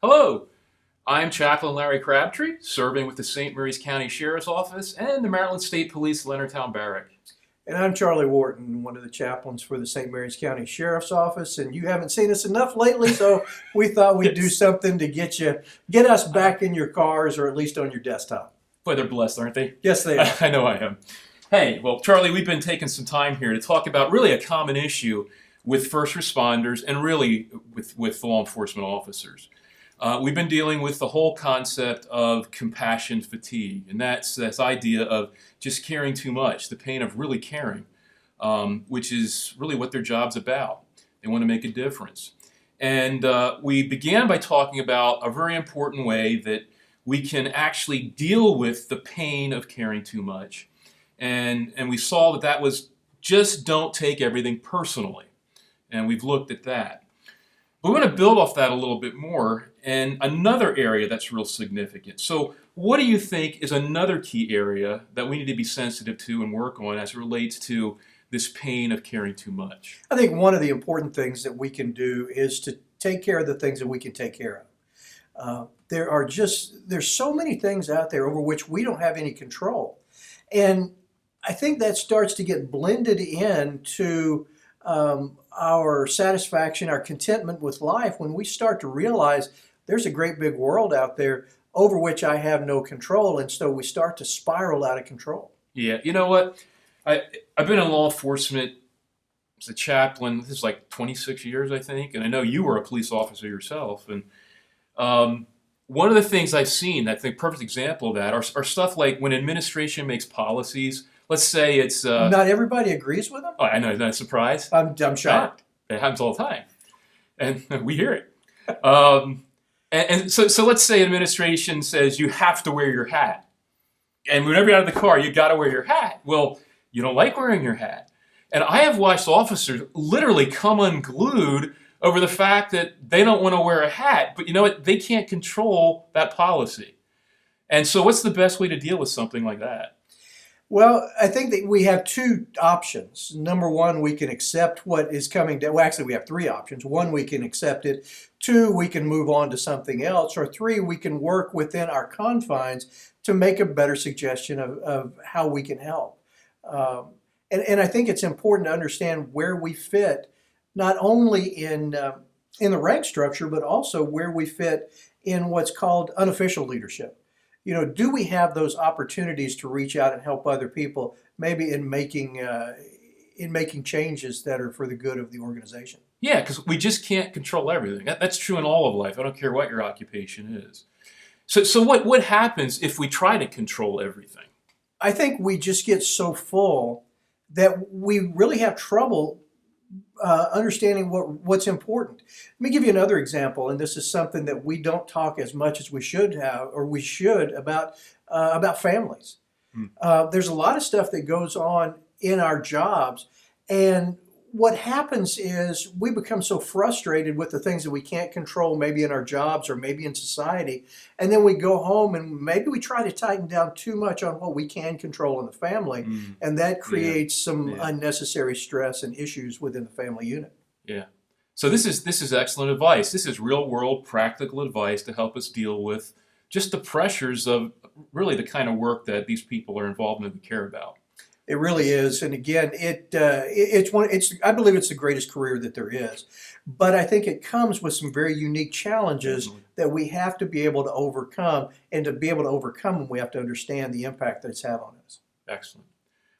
Hello, I'm Chaplain Larry Crabtree, serving with the St. Mary's County Sheriff's Office and the Maryland State Police Leonardtown Barrack. And I'm Charlie Wharton, one of the chaplains for the St. Mary's County Sheriff's Office. And you haven't seen us enough lately, so we thought we'd do something to get us back in your cars or at least on your desktop. Boy, they're blessed, aren't they? Yes, they are. I know I am. Hey, well, Charlie, we've been taking some time here to talk about really a common issue with first responders and really with law enforcement officers. We've been dealing with the whole concept of compassion fatigue, and that's this idea of just caring too much, the pain of really caring, which is really what their job's about. They want to make a difference. And we began by talking about a very important way that we can actually deal with the pain of caring too much. And we saw that that was just don't take everything personally. And we've looked at that. But we want to build off that a little bit more and another area that's real significant. So what do you think is another key area that we need to be sensitive to and work on as it relates to this pain of caring too much? I think one of the important things that we can do is to take care of the things that we can take care of. There's so many things out there over which we don't have any control. And I think that starts to get blended into our satisfaction, our contentment with life when we start to realize there's a great big world out there over which I have no control, and so we start to spiral out of control. Yeah, you know what? I've been in law enforcement as a chaplain. This is like 26 years, I think, and I know you were a police officer yourself. And one of the things I've seen, I think, perfect example of that are stuff like when administration makes policies. Let's say it's not everybody agrees with them. Oh, I know, isn't that a surprise? I'm shocked. It happens all the time, and we hear it. And so let's say administration says you have to wear your hat, and whenever you're out of the car, you got to wear your hat. Well, you don't like wearing your hat, and I have watched officers literally come unglued over the fact that they don't want to wear a hat. But you know what? They can't control that policy, and so what's the best way to deal with something like that? Well, I think that we have two options. Number one, we can accept what is coming down. Well, actually, we have three options. One, we can accept it. Two, we can move on to something else. Or three, we can work within our confines to make a better suggestion of how we can help. And I think it's important to understand where we fit, not only in the rank structure, but also where we fit in what's called unofficial leadership. You know, do we have those opportunities to reach out and help other people, maybe in making changes that are for the good of the organization? Yeah, because we just can't control everything. That's true in all of life. I don't care what your occupation is. So what happens if we try to control everything? I think we just get so full that we really have trouble understanding what's important. Let me give you another example, and this is something that we don't talk as much as we should have, or we should, about families. There's a lot of stuff that goes on in our jobs, and what happens is we become so frustrated with the things that we can't control, maybe in our jobs or maybe in society, and then we go home and maybe we try to tighten down too much on what we can control in the family, and that creates some unnecessary stress and issues within the family unit. Yeah. So this is excellent advice. This is real world practical advice to help us deal with just the pressures of really the kind of work that these people are involved in and care about. It really is, and again, I believe it's the greatest career that there is, but I think it comes with some very unique challenges that we have to be able to overcome, and to be able to overcome them, we have to understand the impact that it's had on us. Excellent.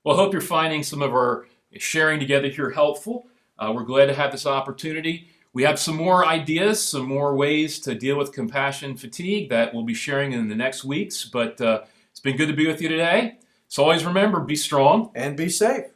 Well, I hope you're finding some of our sharing together here helpful. We're glad to have this opportunity. We have some more ideas, some more ways to deal with compassion fatigue that we'll be sharing in the next weeks, but it's been good to be with you today. So always remember, be strong and be safe.